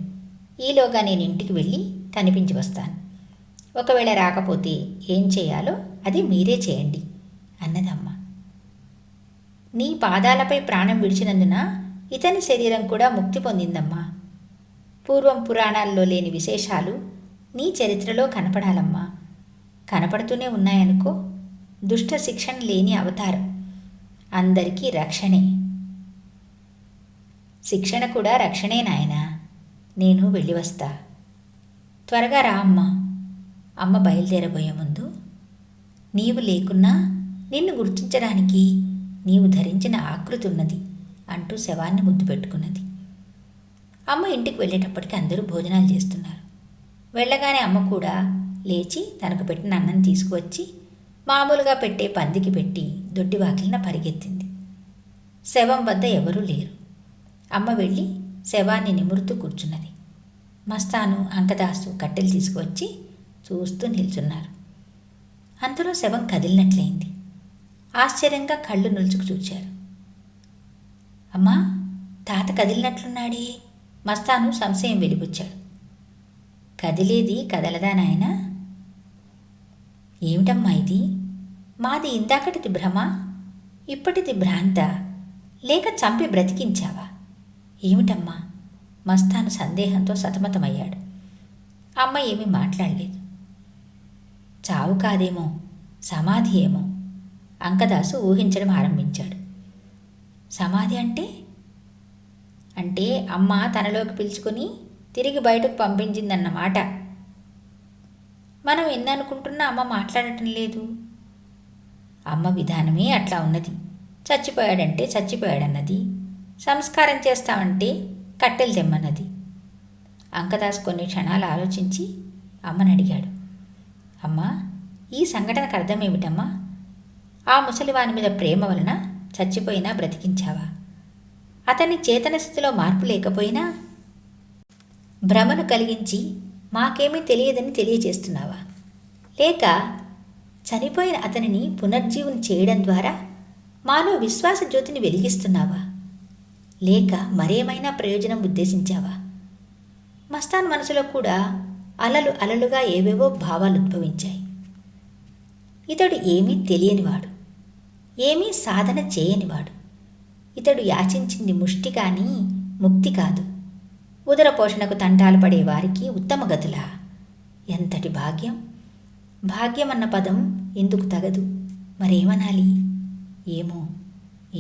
ఈలోగా నేను ఇంటికి వెళ్ళి కనిపించి వస్తాను. ఒకవేళ రాకపోతే ఏం చేయాలో అది మీరే చేయండి అన్నదమ్మ. నీ పాదాలపై ప్రాణం విడిచినందున ఇతని శరీరం కూడా ముక్తి పొందిందమ్మా. పూర్వం పురాణాల్లో లేని విశేషాలు నీ చరిత్రలో కనపడాలమ్మా. కనపడుతూనే ఉన్నాయనుకో. దుష్ట శిక్షణ లేని అవతారం. అందరికీ రక్షణే. శిక్షణ కూడా రక్షణే నాయనా. నేను వెళ్ళి వస్తా. త్వరగా రా అమ్మా. అమ్మ బయలుదేరబోయే ముందు, నీవు లేకున్నా నిన్ను గుర్తించడానికి నీవు ధరించిన ఆకృతి ఉన్నది అంటూ శవాన్ని ముద్దు పెట్టుకున్నది. అమ్మ ఇంటికి వెళ్ళేటప్పటికి అందరూ భోజనాలు చేస్తున్నారు. వెళ్ళగానే అమ్మ కూడా లేచి తనకు పెట్టిన అన్నం తీసుకువచ్చి మామూలుగా పెట్టే పందికి పెట్టి దొడ్డివాకిలిన పరిగెత్తింది. శవం వద్ద ఎవరూ లేరు. అమ్మ వెళ్ళి శవాన్ని నిమురుతూ కూర్చున్నది. మస్తాను, అంకదాసు కట్టెలు తీసుకువచ్చి చూస్తూ నిల్చున్నారు. అంతలో శవం కదిలినట్లయింది. ఆశ్చర్యంగా కళ్ళు నులుచుకు చూచారు. అమ్మా, తాత కదిలినట్లున్నాడే. మస్తాను సంశయం వెలిబుచ్చాడు. కదిలేది కదలదా నాయనా? ఏమిటమ్మా ఇది? మాది ఇందాకటిది భ్రమ, ఇప్పటిది భ్రాంత, లేక చంపి బ్రతికించావా? ఏమిటమ్మా? మస్తాను సందేహంతో సతమతమయ్యాడు. అమ్మ ఏమీ మాట్లాడలేదు. చావు కాదేమో, సమాధి ఏమో. అంకదాసు ఊహించడం ఆరంభించాడు. సమాధి అంటే? అంటే అమ్మ తనలోకి పిలుచుకొని తిరిగి బయటకు పంపించిందన్నమాట. మనం ఎన్ననుకుంటున్నా అమ్మ మాట్లాడటం లేదు. అమ్మ విధానమే అట్లా ఉన్నది. చచ్చిపోయాడంటే చచ్చిపోయాడన్నది, సంస్కారం చేస్తామంటే కట్టెలు తెమ్మన్నది. అంకదాస్ కొన్ని క్షణాలు ఆలోచించి అమ్మని అడిగాడు. అమ్మా, ఈ సంఘటనకు అర్థమేమిటమ్మా? ఆ ముసలివాని మీద ప్రేమ వలన చచ్చిపోయినా బ్రతికించావా? అతని చేతన స్థితిలో మార్పు లేకపోయినా భ్రమను కలిగించి మాకేమీ తెలియదని తెలియజేస్తున్నావా? లేక చనిపోయిన అతనిని పునర్జీవనం చేయడం ద్వారా మాలో విశ్వాస జ్యోతిని వెలిగిస్తున్నావా? లేక మరేమైనా ప్రయోజనం ఉద్దేశించావా? మస్తాన్ మనసులో కూడా అలలు అలలుగా ఏవేవో భావాలు ఉద్భవించాయి. ఇతడు ఏమీ తెలియనివాడు, ఏమీ సాధన చేయనివాడు. ఇతడు యాచించింది ముష్టి కానీ ముక్తి కాదు. ఉదర పోషణకు తంటాలు పడే వారికి ఉత్తమ గతులా? ఎంతటి భాగ్యం! భాగ్యం అన్న పదం ఎందుకు తగదు, మరేమనాలి? ఏమో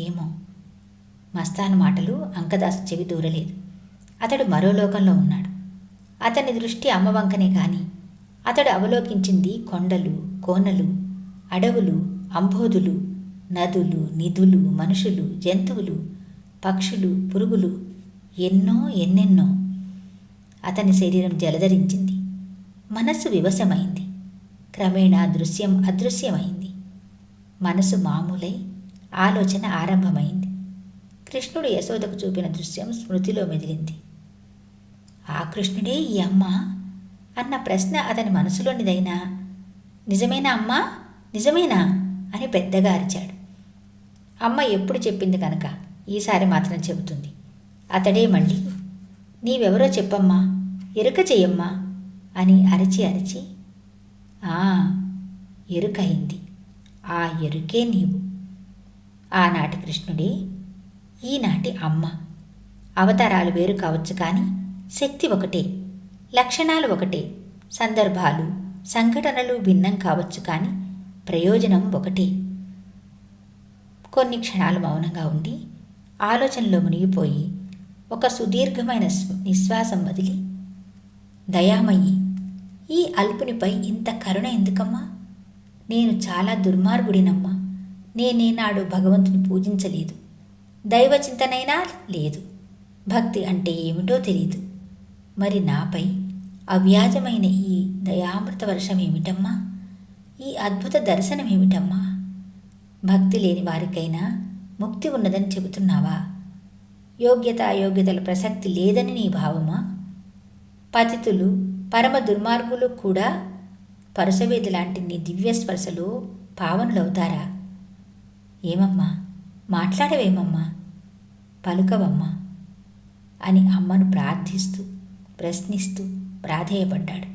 ఏమో. మస్తాన్ మాటలు అంకదాసు చెవి దూరలేదు. అతడు మరో లోకంలో ఉన్నాడు. అతని దృష్టి అమ్మ వంకనే కాని అతడు అవలోకించింది కొండలు, కోనలు, అడవులు, అంబోధులు, నదులు, నిధులు, మనుషులు, జంతువులు, పక్షులు, పురుగులు, ఎన్నెన్నో. అతని శరీరం జలధరించింది. మనస్సు వివశమైంది. క్రమేణా దృశ్యం అదృశ్యమైంది. మనసు మామూలై ఆలోచన ఆరంభమైంది. కృష్ణుడు యశోదకు చూపిన దృశ్యం స్మృతిలో మెదిలింది. ఆ కృష్ణుడే ఈ అమ్మ అన్న ప్రశ్న అతని మనసులోనిదైనా నిజమేనా అమ్మా, నిజమేనా అని పెద్దగా అరిచాడు. అమ్మ ఎప్పుడు చెప్పింది కనుక ఈసారి మాత్రం చెబుతుంది. అతడే మళ్ళీ నీవెవరో చెప్పమ్మా, ఎరుక చెయ్యమ్మా అని అరిచి ఎరుకయింది. ఆ ఎరుకే నీవు. ఆనాటి కృష్ణుడే ఈనాటి అమ్మ. అవతారాలు వేరు కావచ్చు కానీ శక్తి ఒకటే, లక్షణాలు ఒకటే, సందర్భాలు సంఘటనలు భిన్నం కావచ్చు కానీ ప్రయోజనం ఒకటే. కొన్ని క్షణాలు మౌనంగా ఉండి ఆలోచనలో మునిగిపోయి ఒక సుదీర్ఘమైన నిశ్వాసం వదిలి, దయామయ్యి, ఈ అల్పునిపై ఇంత కరుణ ఎందుకమ్మా? నేను చాలా దుర్మార్గుడినమ్మా. నేనేనాడు భగవంతుని పూజించలేదు, దైవచింతనైనా లేదు, భక్తి అంటే ఏమిటో తెలీదు. మరి నాపై అవ్యాజమైన ఈ దయామృత వర్షం ఏమిటమ్మా? ఈ అద్భుత దర్శనం ఏమిటమ్మా? భక్తి లేని వారికైనా ముక్తి ఉన్నదని చెబుతున్నావా? యోగ్యత అయోగ్యతల ప్రసక్తి లేదని నీ భావమా? పతితులు పరమ దుర్మార్గులు కూడా పరుసవేది లాంటి నీ దివ్య స్పర్శలో పావనులవుతారా? ఏమమ్మా, మాట్లాడవేమమ్మా, పలుకవమ్మా అని అమ్మను ప్రార్థిస్తూ ప్రశ్నిస్తూ ప్రాధేయపడ్డాడు.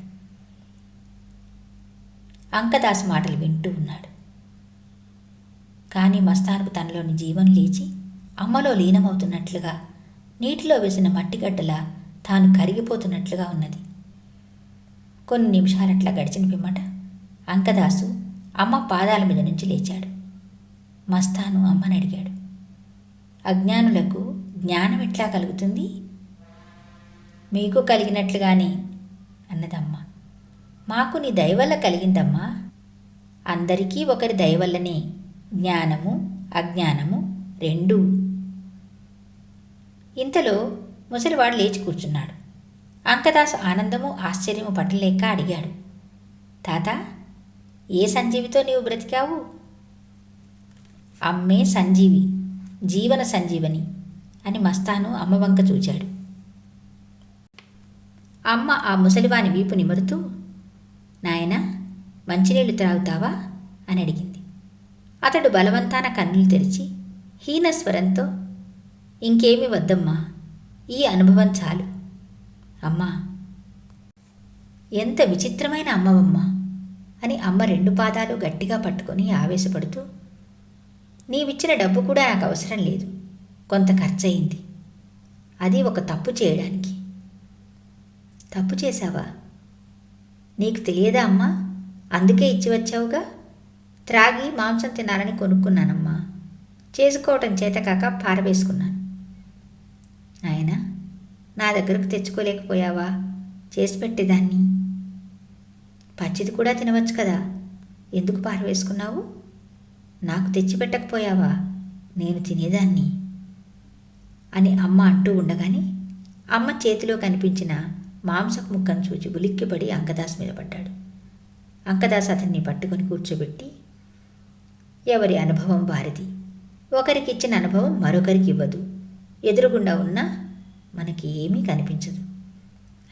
అంకదాసు మాటలు వింటూ ఉన్నాడు. కానీ మస్తానుకు తనలోని జీవం లేచి అమ్మలో లీనమవుతున్నట్లుగా, నీటిలో వేసిన మట్టిగడ్డలా తాను కరిగిపోతున్నట్లుగా ఉన్నది. కొన్ని నిమిషాలట్లా గడిచిన పిమ్మట అంకదాసు అమ్మ పాదాల మీద నుంచి లేచాడు. మస్తాను అమ్మని అడిగాడు, అజ్ఞానులకు జ్ఞానం ఎట్లా కలుగుతుంది? మీకు కలిగినట్లుగానే అన్నదమ్మ. మాకు నీ దయవల్ల కలిగిందమ్మా. అందరికీ ఒకరి దయవల్లనే జ్ఞానము అజ్ఞానము రెండూ. ఇంతలో ముసలివాడు లేచి కూర్చున్నాడు. అంకదాసు ఆనందము ఆశ్చర్యము పట్టలేక అడిగాడు, తాత, ఏ సంజీవితో నీవు బ్రతికావు? అమ్మే సంజీవి, జీవన సంజీవని అని మస్తాను అమ్మ వంక చూచాడు. అమ్మ ఆ ముసలివాని వీపు నిమురుతూ, నాయనా, మంచినీళ్లు త్రాగుతావా అని అడిగింది. అతడు బలవంతాన కన్నులు తెరిచి హీనస్వరంతో, ఇంకేమీ వద్దమ్మా, ఈ అనుభవం చాలు. అమ్మా, ఎంత విచిత్రమైన అమ్మవమ్మా అని అమ్మ రెండు పాదాలు గట్టిగా పట్టుకొని ఆవేశపడుతూ, నీవిచ్చిన డబ్బు కూడా నాకు అవసరం లేదు, కొంత ఖర్చయింది, అది ఒక తప్పు చేయడానికి. తప్పు చేశావా? నీకు తెలియదా అమ్మా? అందుకే ఇచ్చి వచ్చావుగా. త్రాగి మాంసం తినాలని కొనుక్కున్నానమ్మా, చేసుకోవటం చేతకాక పారవేసుకున్నాను. నాయనా, నా దగ్గరకు తెచ్చుకోలేకపోయావా? చేసి పెట్టేదాన్ని. పచ్చిది కూడా తినవచ్చు కదా, ఎందుకు పారవేసుకున్నావు? నాకు తెచ్చిపెట్టకపోయావా? నేను తినేదాన్ని అని అమ్మ అంటూ ఉండగానే అమ్మ చేతిలో కనిపించిన మాంసపు ముక్కను చూచి ఉలిక్కిపడి అంకదాస్ మీద పడ్డాడు. అంకదాస్ అతన్ని పట్టుకొని కూర్చోబెట్టి, ఎవరి అనుభవం వారిది, ఒకరికి ఇచ్చిన అనుభవం మరొకరికి ఇవ్వదు, ఎదురుగుండా ఉన్నా మనకి ఏమీ కనిపించదు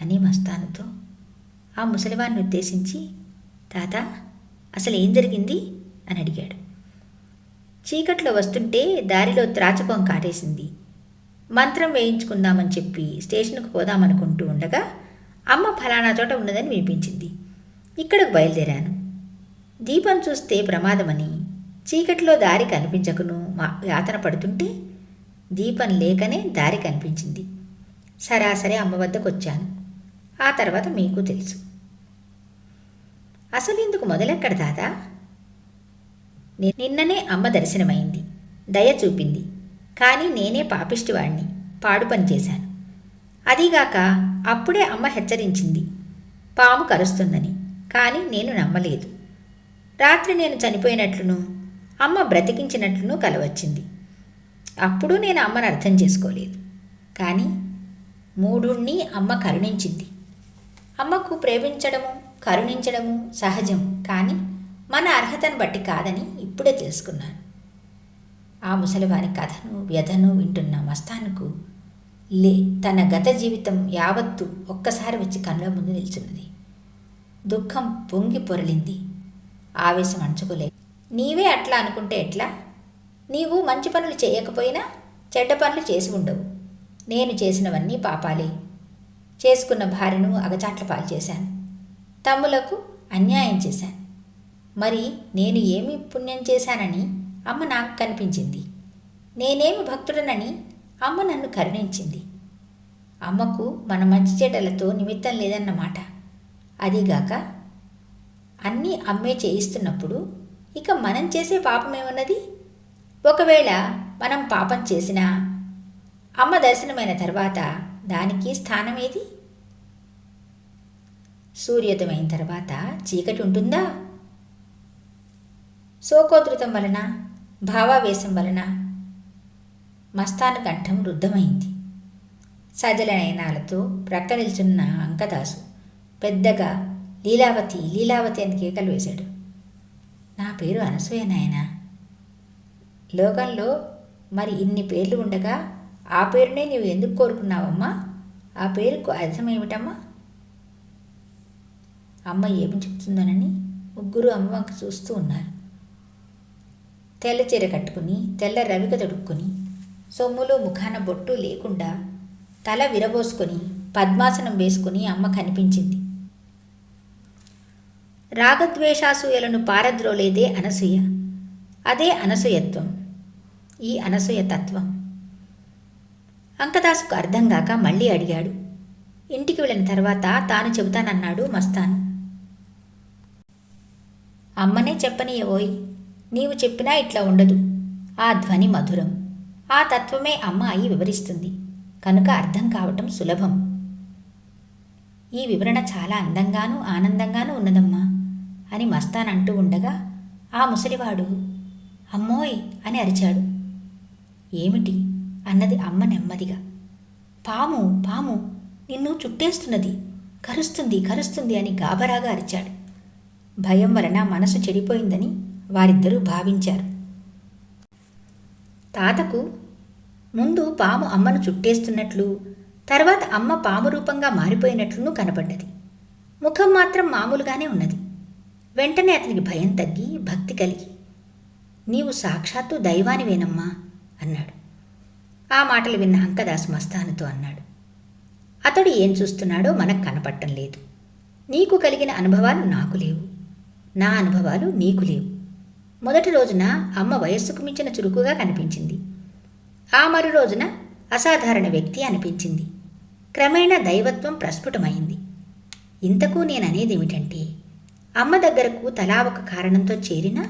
అని మస్తానుతో ఆ ముసలివాన్ని ఉద్దేశించి, తాత, అసలు ఏం జరిగింది అని అడిగాడు. చీకట్లో వస్తుంటే దారిలో త్రాచుకోం కాటేసింది. మంత్రం వేయించుకుందామని చెప్పి స్టేషన్కు పోదామనుకుంటూ ఉండగా అమ్మ ఫలానా చోట ఉన్నదని వినిపించింది. ఇక్కడకు బయలుదేరాను. దీపం చూస్తే ప్రమాదమని చీకట్లో దారి కనిపించకును యాతన పడుతుంటే దీపం లేకనే దారి కనిపించింది. సరాసరి అమ్మ వద్దకు వచ్చాను. ఆ తర్వాత మీకు తెలుసు. అసలు ఇందుకు మొదలెక్కడ దాదా? నిన్ననే అమ్మ దర్శనమైంది, దయ చూపింది. కానీ నేనే పాపిష్టివాణ్ణి, పాడు పని చేశాను. అదీగాక అప్పుడే అమ్మ హెచ్చరించింది పాము కరుస్తుందని. కానీ నేను నమ్మలేదు. రాత్రి నేను చనిపోయినట్లును అమ్మ బ్రతికించినట్లును కలవచ్చింది. అప్పుడు నేను అమ్మను అర్థం చేసుకోలేదు. కానీ మూఢుణ్ణి అమ్మ కరుణించింది. అమ్మకు ప్రేమించడము కరుణించడము సహజం, కానీ మన అర్హతను బట్టి కాదని ఇప్పుడే తెలుసుకున్నాను. ఆ ముసలివాని కథను వ్యధను వింటున్న మస్తానుకు తన గత జీవితం యావత్తు ఒక్కసారి వచ్చి కళ్ళ ముందు నిల్చున్నది. దుఃఖం పొంగి పొరలింది. ఆవేశం అణచుకోలేదు. నీవే అట్లా అనుకుంటే ఎట్లా? నీవు మంచి పనులు చేయకపోయినా చెడ్డ పనులు చేసి ఉండవు. నేను చేసినవన్నీ పాపాలే. చేసుకున్న భార్యను అగచాట్ల పాలు చేశాను. తమ్ములకు అన్యాయం చేశాను. మరి నేను ఏమి పుణ్యం చేశానని అమ్మ నాకు కనిపించింది. నేనేమి భక్తుడనని అమ్మ నన్ను కరుణించింది. అమ్మకు మన మంచి చెడ్డలతో నిమిత్తం లేదన్నమాట. అదీగాక అన్నీ అమ్మే చేయిస్తున్నప్పుడు ఇక మనం చేసే పాపమేమున్నది? ఒకవేళ మనం పాపం చేసినా అమ్మ దర్శనమైన తర్వాత దానికి స్థానమేది? సూర్యోదయమైన తర్వాత చీకటి ఉంటుందా? శోకోధృతం వలన భావావేశం వలన మస్తాను కంఠం రుద్ధమైంది. సజల నయనాలతో ప్రక్క నిల్చున్న అంకదాసు పెద్దగా లీలావతి లీలావతి అని కేకలు వేశాడు. నా పేరు అనసూయ నాయనా. లోకంలో మరి ఇన్ని పేర్లు ఉండగా ఆ పేరునే నీవు ఎందుకు కోరుకున్నావమ్మా? ఆ పేరుకు అర్థమేమిటమ్మా? అమ్మ ఏమి చెప్తుందోనని ముగ్గురు అమ్మ వంక చూస్తూ ఉన్నారు. తెల్ల చీర కట్టుకుని తెల్ల రవిక తొడుక్కుని సొమ్ములు ముఖాన బొట్టు లేకుండా తల విరబోసుకొని పద్మాసనం వేసుకుని అమ్మ కనిపించింది. రాగద్వేషాసూయలను పారద్రోలేదే అనసూయ. అదే అనసూయత్వం. ఈ అనసూయ తత్వం అంకదాసుకు అర్థం కాక మళ్ళీ అడిగాడు. ఇంటికి వెళ్ళిన తర్వాత తాను చెబుతానన్నాడు మస్తాను. అమ్మనే చెప్పనీయవోయ్. నీవు చెప్పినా ఇట్లా ఉండదు. ఆ ధ్వని మధురం. ఆ తత్వమే అమ్మ అయి వివరిస్తుంది కనుక అర్థం కావటం సులభం. ఈ వివరణ చాలా అందంగానూ ఆనందంగానూ ఉన్నదమ్మా అని మస్తాన్ అంటూ ఉండగా ఆ ముసలివాడు అమ్మోయ్ అని అరిచాడు. ఏమిటి అన్నది అమ్మ నెమ్మదిగా. పాము పాము నిన్ను చుట్టేస్తున్నది, కరుస్తుంది కరుస్తుంది అని గాబరాగా అరిచాడు. భయం వలన మనసు చెడిపోయిందని వారిద్దరూ భావించారు. తాతకు ముందు పాము అమ్మను చుట్టేస్తున్నట్లు, తర్వాత అమ్మ పాము రూపంగా మారిపోయినట్లును కనపడ్డది. ముఖం మాత్రం మామూలుగానే ఉన్నది. వెంటనే అతనికి భయం తగ్గి భక్తి కలిగి, నీవు సాక్షాత్తు దైవానివేనమ్మా అన్నాడు. ఆ మాటలు విన్న అంకదాసు మస్తానుతో అన్నాడు, అతడు ఏం చూస్తున్నాడో మనకు కనపడటం లేదు. నీకు కలిగిన అనుభవాలు నాకు లేవు, నా అనుభవాలు నీకు లేవు. మొదటి రోజున అమ్మ వయస్సుకు మించిన చురుకుగా కనిపించింది. ఆ మరు రోజున అసాధారణ వ్యక్తి అనిపించింది. క్రమేణా దైవత్వం ప్రస్ఫుటమైంది. ఇంతకు నేననేదేమిటంటే, అమ్మ దగ్గరకు తలా ఒక కారణంతో చేరినా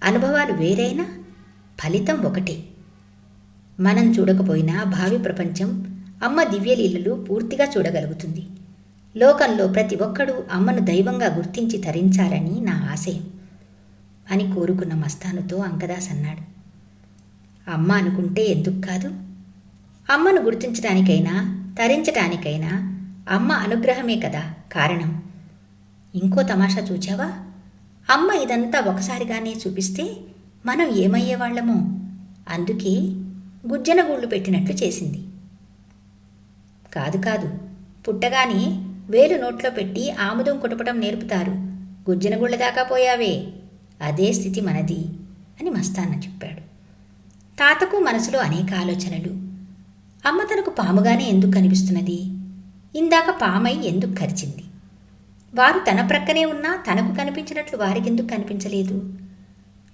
అనుభవాలు వేరైనా ఫలితం ఒకటే. మనం చూడకపోయినా భావి ప్రపంచం అమ్మ దివ్యలీలలు పూర్తిగా చూడగలుగుతుంది. లోకంలో ప్రతి ఒక్కడూ అమ్మను దైవంగా గుర్తించి తరించాలని నా ఆశయం అని కోరుకున్న మస్తానుతో అంకదాస్ అన్నాడు. అమ్మ అనుకుంటే ఎందుకు కాదు? అమ్మను గుర్తించడానికైనా తరించటానికైనా అమ్మ అనుగ్రహమే కదా కారణం. ఇంకో తమాషా చూచావా? అమ్మ ఇదంతా ఒకసారిగానే చూపిస్తే మనం ఏమయ్యేవాళ్లమో. అందుకే గుజ్జనగూళ్ళు పెట్టినట్లు చేసింది. కాదు కాదు, పుట్టగానే వేలు నోట్లో పెట్టి ఆముదం కుటపటం నేర్పుతారు. గుజ్జనగుళ్ళ దాకా పోయావే, అదే స్థితి మనది అని మస్తాన్న చెప్పాడు. తాతకు మనసులో అనేక ఆలోచనలు. అమ్మ తనకు పాముగానే ఎందుకు కనిపిస్తున్నది? ఇందాక పామై ఎందుకు కరిచింది? వారు తన ప్రక్కనే ఉన్నా తనకు కనిపించినట్లు వారికెందుకు కనిపించలేదు?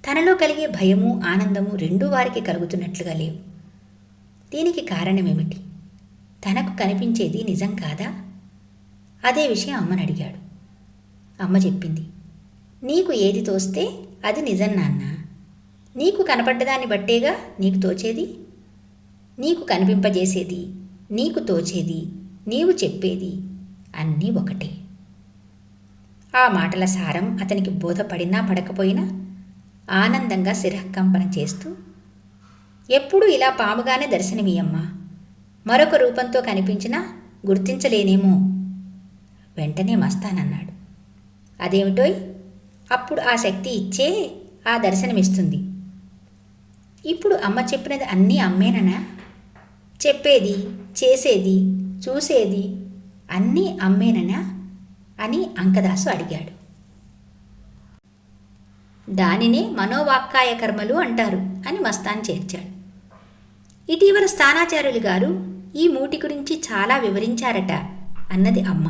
తనలో కలిగే భయము ఆనందము రెండూ వారికి కలుగుతున్నట్లుగా లేవు. దీనికి కారణమేమిటి? తనకు కనిపించేది నిజం కాదా? అదే విషయం అమ్మని అడిగాడు. అమ్మ చెప్పింది, నీకు ఏది తోస్తే అది నిజం నాన్న. నీకు కనపడ్డదాన్ని బట్టేగా నీకు తోచేది. నీకు కనిపింపజేసేది, నీకు తోచేది నీవు చెప్పేది అన్నీ ఒకటే. ఆ మాటల సారం అతనికి బోధపడినా పడకపోయినా ఆనందంగా శిరఃకంపన చేస్తూ, ఎప్పుడూ ఇలా పాముగానే దర్శనమీయమ్మా, మరొక రూపంతో కనిపించినా గుర్తించలేనేమో. వెంటనే మస్తానన్నాడు, అదేమిటోయ్, అప్పుడు ఆ శక్తి ఇచ్చే ఆ దర్శనమిస్తుంది. ఇప్పుడు అమ్మ చెప్పినది అన్నీ అమ్మేననా? చెప్పేది, చేసేది, చూసేది అన్నీ అమ్మేననా అని అంకదాసు అడిగాడు. దానినే మనోవాక్కాయ కర్మలు అంటారు అని మస్తాన్ చేర్చాడు. ఇటీవల స్థానాచార్యులు గారు ఈ మూటి గురించి చాలా వివరించారట అన్నది అమ్మ.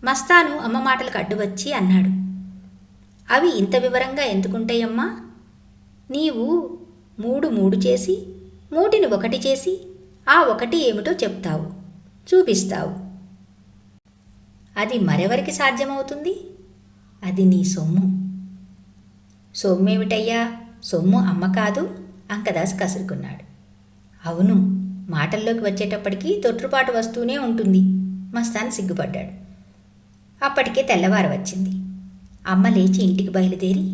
మస్తాను అమ్మ మాటలకు అడ్డువచ్చి అన్నాడు, అవి ఇంత వివరంగా ఎందుకుంటాయమ్మా? నీవు మూడు చేసి మూటిని ఒకటి చేసి ఆ ఒకటి ఏమిటో చెప్తావు, చూపిస్తావు. అది మరెవరికి సాధ్యమవుతుంది? అది నీ సొమ్ము. సొమ్మేమిటయ్యా? సొమ్ము అమ్మ కాదు? అంకదాస్ కసురుకున్నాడు. అవును, మాటల్లోకి వచ్చేటప్పటికీ తొట్రుపాటు వస్తూనే ఉంటుంది. మస్తాన్ సిగ్గుపడ్డాడు. అప్పటికే తెల్లవారు వచ్చింది. అమ్మ లేచి ఇంటికి బయలుదేరి,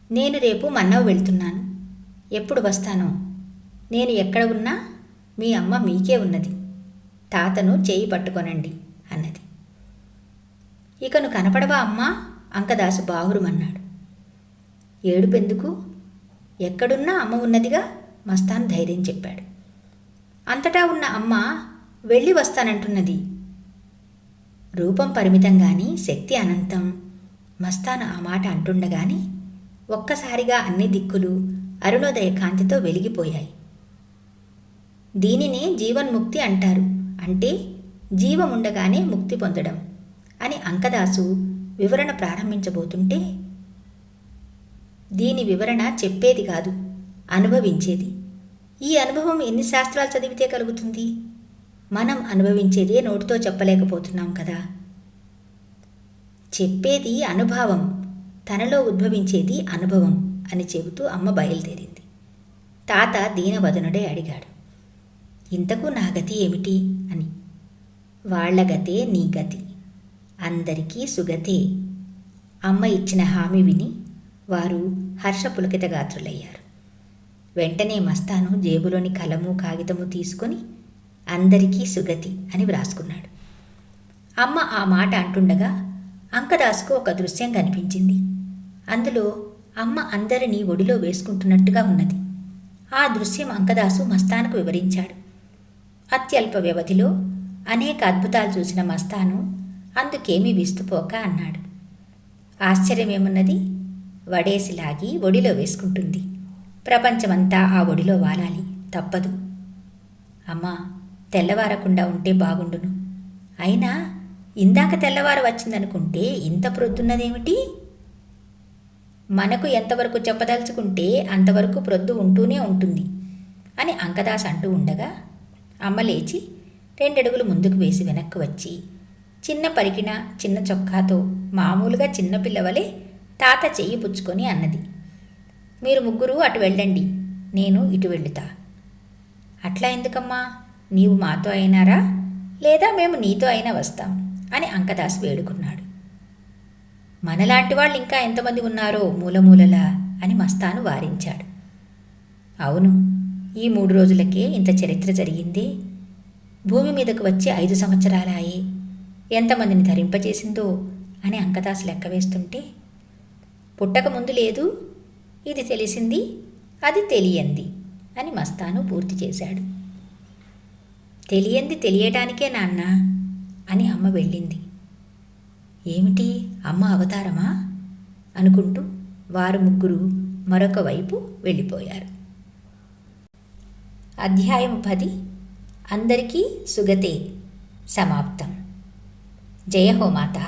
నేను రేపు మన్నవ వెళ్తున్నాను. ఎప్పుడు వస్తానో? నేను ఎక్కడ ఉన్నా మీ అమ్మ మీకే ఉన్నది. తాతను చేయి పట్టుకొనండి అన్నది. ఇకను కనపడవా అమ్మా? అంకదాసు బాహురుమన్నాడు. ఏడుపెందుకు? ఎక్కడున్నా అమ్మ ఉన్నదిగా మస్తాన్ ధైర్యం చెప్పాడు. అంతటా ఉన్న అమ్మ వెళ్ళి వస్తానంటున్నది. రూపం పరిమితం గాని శక్తి అనంతం. మస్తాను ఆ మాట అంటుండగాని ఒక్కసారిగా అన్ని దిక్కులు అరుణోదయ కాంతితో వెలిగిపోయాయి. దీనినే జీవన్ముక్తి అంటారు. అంటే జీవముండగానే ముక్తి పొందడం అని అంకదాసు వివరణ ప్రారంభించబోతుంటే, దీని వివరణ చెప్పేది కాదు, అనుభవించేది. ఈ అనుభవం ఎన్ని శాస్త్రాలు చదివితే కలుగుతుంది? మనం అనుభవించేదే నోటితో చెప్పలేకపోతున్నాం కదా. చెప్పేది అనుభవం, తనలో ఉద్భవించేది అనుభవం అని చెబుతూ అమ్మ బయలుదేరింది. తాత దీనవదనుడే అడిగాడు, ఇంతకు నా గతి ఏమిటి అని. వాళ్ల గతే నీ గతి, అందరికీ సుగతే. అమ్మ ఇచ్చిన హామీ విని వారు హర్షపులకితగాత్రులయ్యారు. వెంటనే మస్తాను జేబులోని కలము కాగితము తీసుకొని అందరికీ సుగతి అని వ్రాసుకున్నాడు. అమ్మ ఆ మాట అంటుండగా అంకదాసుకు ఒక దృశ్యం కనిపించింది. అందులో అమ్మ అందరినీ ఒడిలో వేసుకుంటున్నట్టుగా ఉన్నది. ఆ దృశ్యం అంకదాసు మస్తానుకు వివరించాడు. అత్యల్ప వ్యవధిలో అనేక అద్భుతాలు చూసిన మస్తాను అందుకేమీ విస్తుపోక అన్నాడు, ఆశ్చర్యమేమున్నది? వడేసిలాగి ఒడిలో వేసుకుంటుంది. ప్రపంచమంతా ఆ ఒడిలో వాలాలి, తప్పదు. అమ్మా, తెల్లవారకుండా ఉంటే బాగుండును. అయినా ఇందాక తెల్లవారు వచ్చిందనుకుంటే ఇంత ప్రొద్దున్నదేమిటి? మనకు ఎంతవరకు చెప్పదలుచుకుంటే అంతవరకు ప్రొద్దు ఉంటూనే ఉంటుంది అని అంకదాస్ అంటూ ఉండగా అమ్మ లేచి 2 అడుగులు ముందుకు వేసి వెనక్కు వచ్చి చిన్న పరికిన చిన్న చొక్కాతో మామూలుగా చిన్నపిల్లవలే తాత చెయ్యి పుచ్చుకొని అన్నది, మీరు ముగ్గురు అటు వెళ్ళండి, నేను ఇటు వెళ్తా. అట్లా ఎందుకమ్మా? నీవు మాతో అయినారా, లేదా మేము నీతో అయినా వస్తాం అని అంకదాస్ వేడుకున్నాడు. మనలాంటి వాళ్ళు ఇంకా ఎంతమంది ఉన్నారో మూలమూలలా అని మస్తాను వారించాడు. అవును, ఈ 3 రోజులకే ఇంత చరిత్ర జరిగిందే. భూమి మీదకు వచ్చి 5 సంవత్సరాలాయే. ఎంతమందిని ధరింపజేసిందో అని అంకదాస్ లెక్క వేస్తుంటే, పుట్టక ముందు లేదు, ఇది తెలిసింది, అది తెలియంది అని మస్తాను పూర్తి చేశాడు. తెలియంది తెలియటానికే నాన్న అని అమ్మ వెళ్ళింది. ఏమిటి, అమ్మ అవతారమా అనుకుంటూ వారు ముగ్గురు మరొక వైపు వెళ్ళిపోయారు. అధ్యాయం 10 అందరికీ సుగతే సమాప్తం. జయ హో మాతా.